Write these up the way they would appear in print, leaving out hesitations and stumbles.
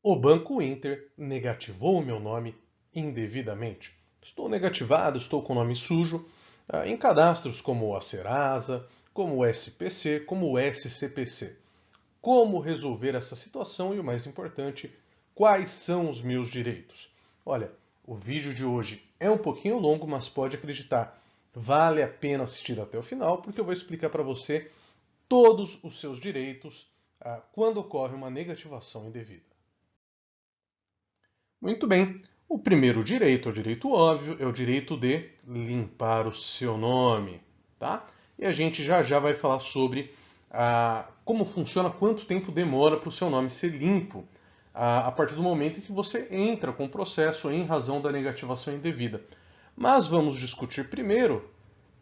O Banco Inter negativou o meu nome indevidamente. Estou negativado, estou com o nome sujo em cadastros como a Serasa, como o SPC, como o SCPC. Como resolver essa situação e, o mais importante, quais são os meus direitos? Olha, o vídeo de hoje é um pouquinho longo, mas pode acreditar, vale a pena assistir até o final, porque eu vou explicar para você todos os seus direitos quando ocorre uma negativação indevida. Muito bem. O primeiro direito, é o direito óbvio, é o direito de limpar o seu nome, tá? E a gente já já vai falar sobre como funciona, quanto tempo demora para o seu nome ser limpo a partir do momento em que você entra com o processo em razão da negativação indevida. Mas vamos discutir primeiro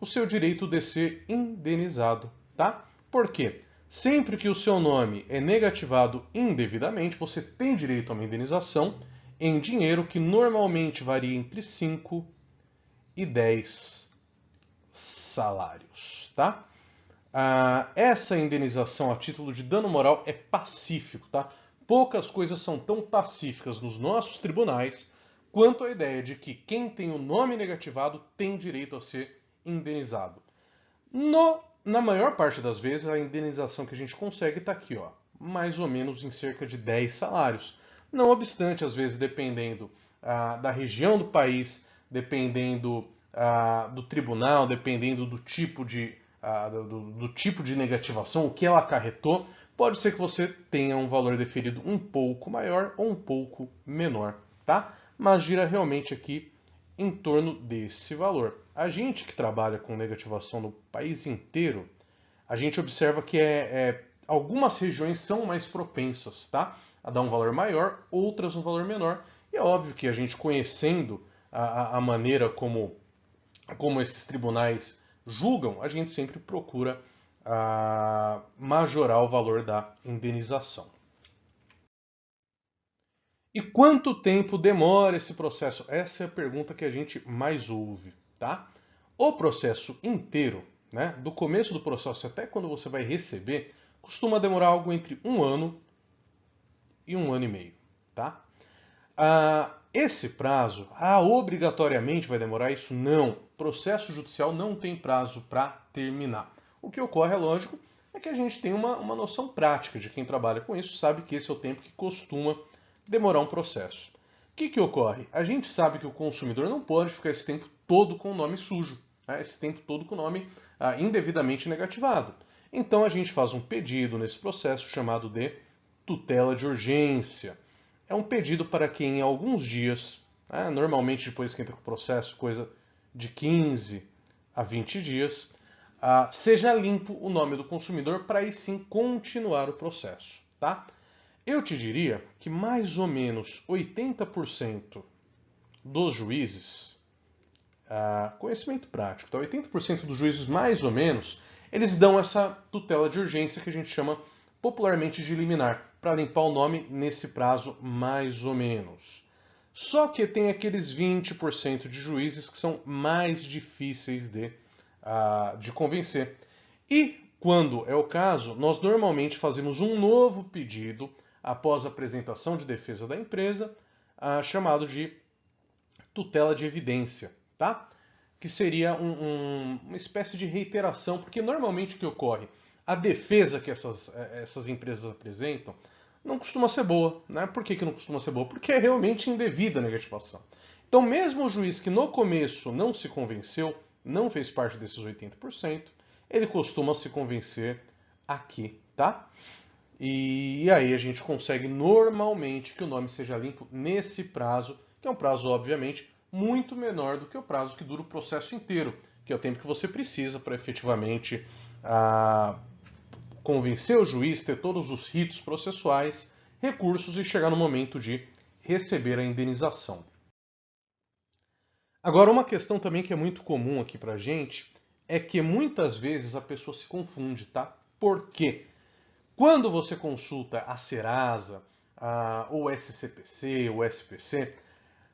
o seu direito de ser indenizado, tá? Por quê? Sempre que o seu nome é negativado indevidamente, você tem direito a uma indenização em dinheiro que normalmente varia entre 5 e 10 salários, tá? Essa indenização a título de dano moral é pacífico, tá? Poucas coisas são tão pacíficas nos nossos tribunais quanto a ideia de que quem tem o nome negativado tem direito a ser indenizado. Na maior parte das vezes, a indenização que a gente consegue está aqui, ó, mais ou menos em cerca de 10 salários. Não obstante, às vezes, dependendo da região do país, dependendo do tribunal, dependendo do tipo de negativação, o que ela acarretou, pode ser que você tenha um valor deferido um pouco maior ou um pouco menor, tá? Mas gira realmente aqui em torno desse valor. A gente que trabalha com negativação no país inteiro, a gente observa que algumas regiões são mais propensas, tá? A dar um valor maior, outras um valor menor. E é óbvio que a gente conhecendo a maneira como esses tribunais julgam, a gente sempre procura majorar o valor da indenização. E quanto tempo demora esse processo? Essa é a pergunta que a gente mais ouve, tá? O processo inteiro, né, do começo do processo até quando você vai receber, costuma demorar algo entre 1 ano e 1 ano e meio, tá? Esse prazo, obrigatoriamente vai demorar isso? Não. Processo judicial não tem prazo para terminar. O que ocorre, é lógico, é que a gente tem uma noção prática de quem trabalha com isso, sabe que esse é o tempo que costuma demorar um processo. O que ocorre? A gente sabe que o consumidor não pode ficar esse tempo todo com o nome sujo, né? Esse tempo todo com o nome indevidamente negativado. Então a gente faz um pedido nesse processo chamado de tutela de urgência. É um pedido para que em alguns dias, normalmente depois que entra com o processo, coisa de 15 a 20 dias, seja limpo o nome do consumidor para aí sim continuar o processo, tá? Eu te diria que mais ou menos 80% dos juízes, conhecimento prático, tá? 80% dos juízes mais ou menos, eles dão essa tutela de urgência que a gente chama popularmente de liminar, para limpar o nome nesse prazo mais ou menos. Só que tem aqueles 20% de juízes que são mais difíceis de convencer. E, quando é o caso, nós normalmente fazemos um novo pedido após a apresentação de defesa da empresa, chamado de tutela de evidência, tá? Que seria uma espécie de reiteração, porque normalmente o que ocorre? A defesa que essas empresas apresentam não costuma ser boa, né? Por que não costuma ser boa? Porque é realmente indevida a negativação. Então, mesmo o juiz que no começo não se convenceu, não fez parte desses 80%, ele costuma se convencer aqui, tá? E aí a gente consegue normalmente que o nome seja limpo nesse prazo, que é um prazo, obviamente, muito menor do que o prazo que dura o processo inteiro, que é o tempo que você precisa para efetivamente convencer o juiz, ter todos os ritos processuais, recursos e chegar no momento de receber a indenização. Agora, uma questão também que é muito comum aqui pra gente é que muitas vezes a pessoa se confunde, tá? Por quê? Quando você consulta a Serasa, o SCPC, o SPC,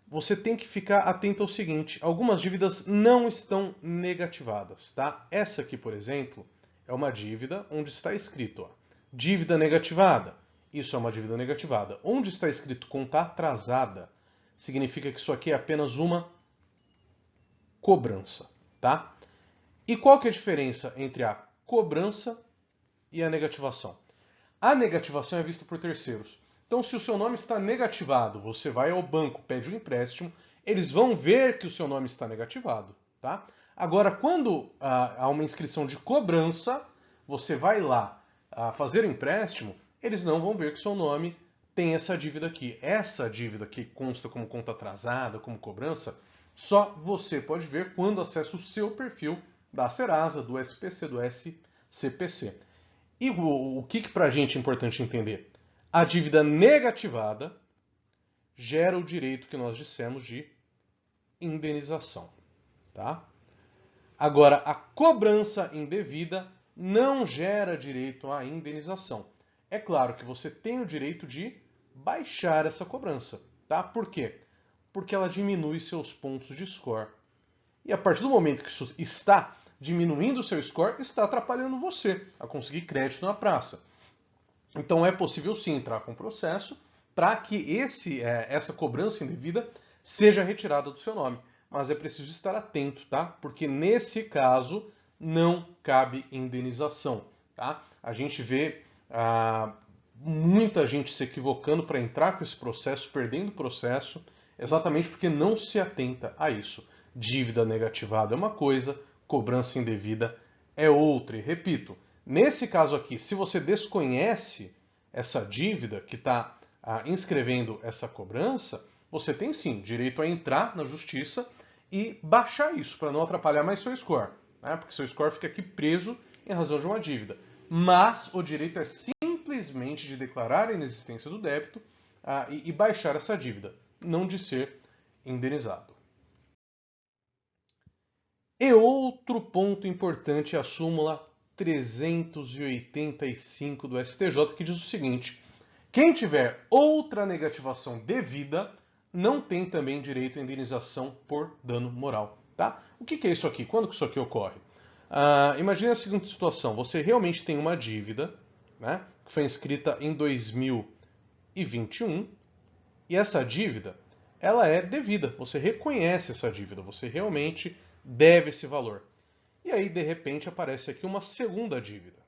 você tem que ficar atento ao seguinte: algumas dívidas não estão negativadas, tá? Essa aqui, por exemplo, é uma dívida onde está escrito, ó, dívida negativada. isso é uma dívida negativada. Onde está escrito conta atrasada, significa que isso aqui é apenas uma cobrança, tá? E qual que é a diferença entre a cobrança e a negativação? A negativação é vista por terceiros. Então, se o seu nome está negativado, você vai ao banco, pede um empréstimo, eles vão ver que o seu nome está negativado, tá? Agora, quando há uma inscrição de cobrança, você vai lá fazer o empréstimo, eles não vão ver que o seu nome tem essa dívida aqui. Essa dívida que consta como conta atrasada, como cobrança, só você pode ver quando acessa o seu perfil da Serasa, do SPC, do SCPC. E o que para a gente é importante entender? A dívida negativada gera o direito que nós dissemos de indenização, tá? Agora, a cobrança indevida não gera direito à indenização. É claro que você tem o direito de baixar essa cobrança, tá? Por quê? Porque ela diminui seus pontos de score. E a partir do momento que isso está diminuindo o seu score, está atrapalhando você a conseguir crédito na praça. Então é possível sim entrar com processo para que essa cobrança indevida seja retirada do seu nome. Mas é preciso estar atento, tá? Porque nesse caso não cabe indenização, tá? A gente vê muita gente se equivocando para entrar com esse processo, perdendo o processo, exatamente porque não se atenta a isso. Dívida negativada é uma coisa, cobrança indevida é outra. E repito, nesse caso aqui, se você desconhece essa dívida que está inscrevendo essa cobrança, você tem sim direito a entrar na justiça e baixar isso para não atrapalhar mais seu score, né? Porque seu score fica aqui preso em razão de uma dívida. Mas o direito é simplesmente de declarar a inexistência do débito e baixar essa dívida, não de ser indenizado. E outro ponto importante é a súmula 385 do STJ, que diz o seguinte: quem tiver outra negativação devida não tem também direito à indenização por dano moral. Tá? O que é isso aqui? Quando que isso aqui ocorre? Imagine a seguinte situação: você realmente tem uma dívida, né, que foi inscrita em 2021 e essa dívida ela é devida. Você reconhece essa dívida, você realmente deve esse valor. E aí, de repente, aparece aqui uma segunda dívida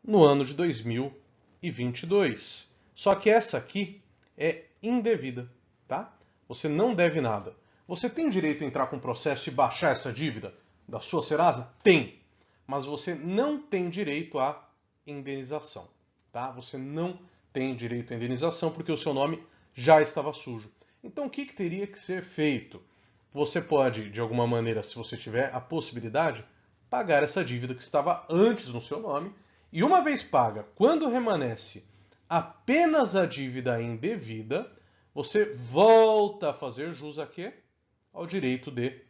no ano de 2022. Só que essa aqui é indevida, tá? Você não deve nada. Você tem direito a entrar com processo e baixar essa dívida da sua Serasa? Tem. Mas você não tem direito à indenização, tá? Você não tem direito à indenização porque o seu nome já estava sujo. Então, o que teria que ser feito? Você pode, de alguma maneira, se você tiver a possibilidade, pagar essa dívida que estava antes no seu nome. E uma vez paga, quando remanesce apenas a dívida indevida, você volta a fazer jus a quê? Ao direito de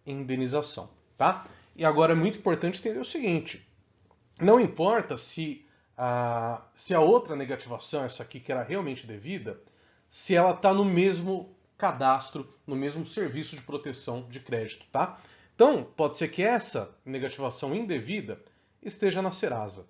indenização, tá? E agora é muito importante entender o seguinte: não importa se a outra negativação, essa aqui que era realmente devida, se ela está no mesmo cadastro, no mesmo serviço de proteção de crédito, tá? Então, pode ser que essa negativação indevida esteja na Serasa,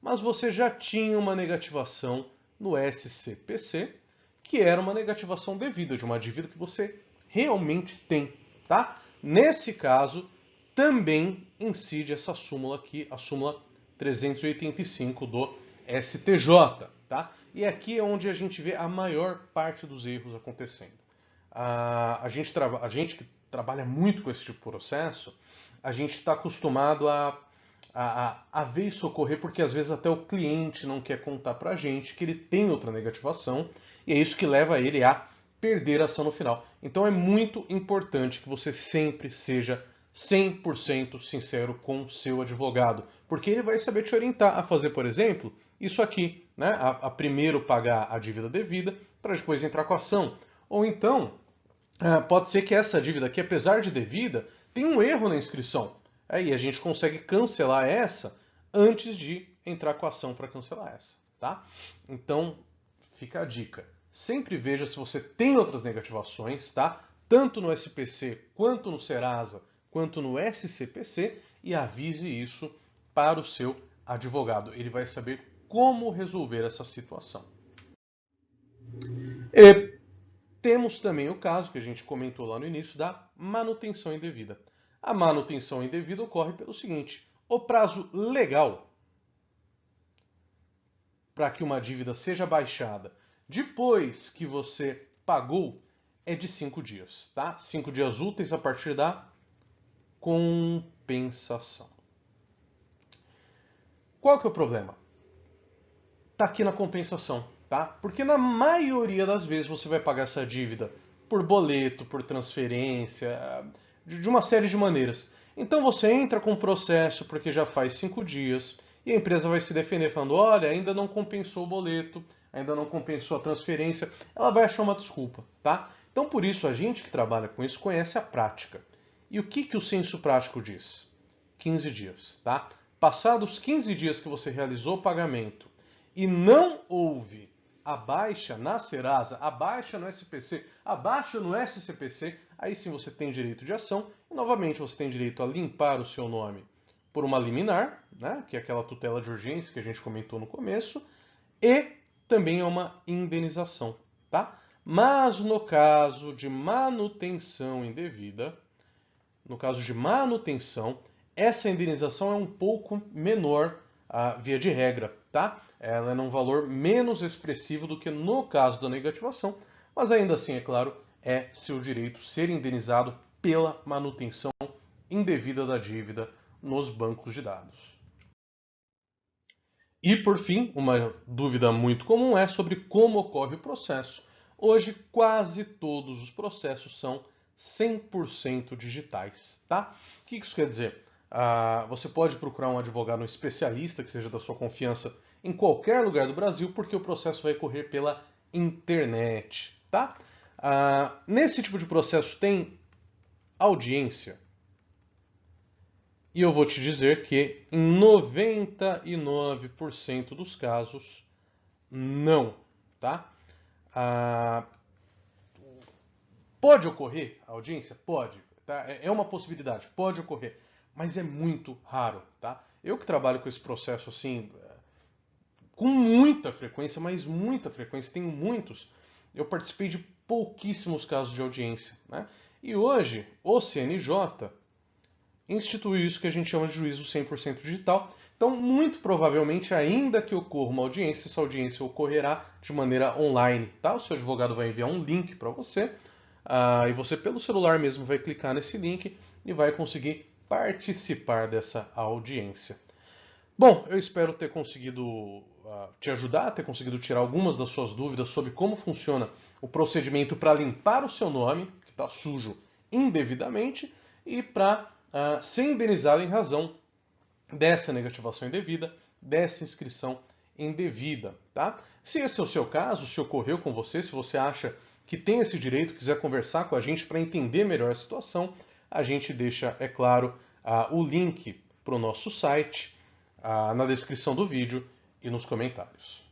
mas você já tinha uma negativação no SCPC, que era uma negativação devida, de uma dívida que você realmente tem, tá? Nesse caso, também incide essa súmula aqui, a súmula 385 do STJ, tá? E aqui é onde a gente vê a maior parte dos erros acontecendo. A gente que trabalha muito com esse tipo de processo, a gente está acostumado a ver isso ocorrer porque às vezes até o cliente não quer contar para a gente que ele tem outra negativação e é isso que leva ele a perder a ação no final. Então é muito importante que você sempre seja 100% sincero com o seu advogado, porque ele vai saber te orientar a fazer, por exemplo, isso aqui, né? A primeiro pagar a dívida devida para depois entrar com a ação. Ou então, pode ser que essa dívida aqui, apesar de devida, tem um erro na inscrição. E a gente consegue cancelar essa antes de entrar com a ação para cancelar essa, tá? Então, fica a dica. Sempre veja se você tem outras negativações, tá? Tanto no SPC, quanto no Serasa, quanto no SCPC, e avise isso para o seu advogado. Ele vai saber como resolver essa situação. E temos também o caso que a gente comentou lá no início da manutenção indevida. A manutenção indevida ocorre pelo seguinte: o prazo legal para que uma dívida seja baixada depois que você pagou é de 5 dias, tá? 5 dias úteis a partir da compensação. Qual que é o problema? Tá aqui na compensação, tá? Porque na maioria das vezes você vai pagar essa dívida por boleto, por transferência, de uma série de maneiras. Então você entra com o processo porque já faz 5 dias e a empresa vai se defender falando, olha, ainda não compensou o boleto, ainda não compensou a transferência, ela vai achar uma desculpa, tá? Então por isso a gente que trabalha com isso conhece a prática. E o que o senso prático diz? 15 dias, tá? Passados 15 dias que você realizou o pagamento e não houve a baixa na Serasa, a baixa no SPC, a baixa no SCPC, aí sim você tem direito de ação e novamente você tem direito a limpar o seu nome por uma liminar, né, que é aquela tutela de urgência que a gente comentou no começo, e também é uma indenização, tá? Mas no caso de manutenção indevida, essa indenização é um pouco menor, via de regra, tá? Ela é num valor menos expressivo do que no caso da negativação, mas ainda assim, é claro, é seu direito ser indenizado pela manutenção indevida da dívida nos bancos de dados. E por fim, uma dúvida muito comum é sobre como ocorre o processo. Hoje, quase todos os processos são 100% digitais, tá? O que isso quer dizer? Você pode procurar um advogado, um especialista que seja da sua confiança em qualquer lugar do Brasil, porque o processo vai correr pela internet, tá? Nesse tipo de processo tem audiência. E eu vou te dizer que em 99% dos casos, não, tá? Pode ocorrer a audiência? Pode, tá? É uma possibilidade, pode ocorrer, mas é muito raro, tá? Eu que trabalho com esse processo assim, com muita frequência, mas muita frequência, tenho muitos, eu participei de pouquíssimos casos de audiência, né? E hoje, o CNJ instituiu isso que a gente chama de juízo 100% digital. Então, muito provavelmente, ainda que ocorra uma audiência, essa audiência ocorrerá de maneira online, tá? O seu advogado vai enviar um link para você, e você pelo celular mesmo vai clicar nesse link e vai conseguir participar dessa audiência. Bom, eu espero ter conseguido te ajudar, ter conseguido tirar algumas das suas dúvidas sobre como funciona o procedimento para limpar o seu nome, que está sujo indevidamente, e para ser indenizado em razão dessa negativação indevida, dessa inscrição indevida, tá? Se esse é o seu caso, se ocorreu com você, se você acha que tem esse direito, quiser conversar com a gente para entender melhor a situação, a gente deixa, é claro, o link para o nosso site na descrição do vídeo e nos comentários.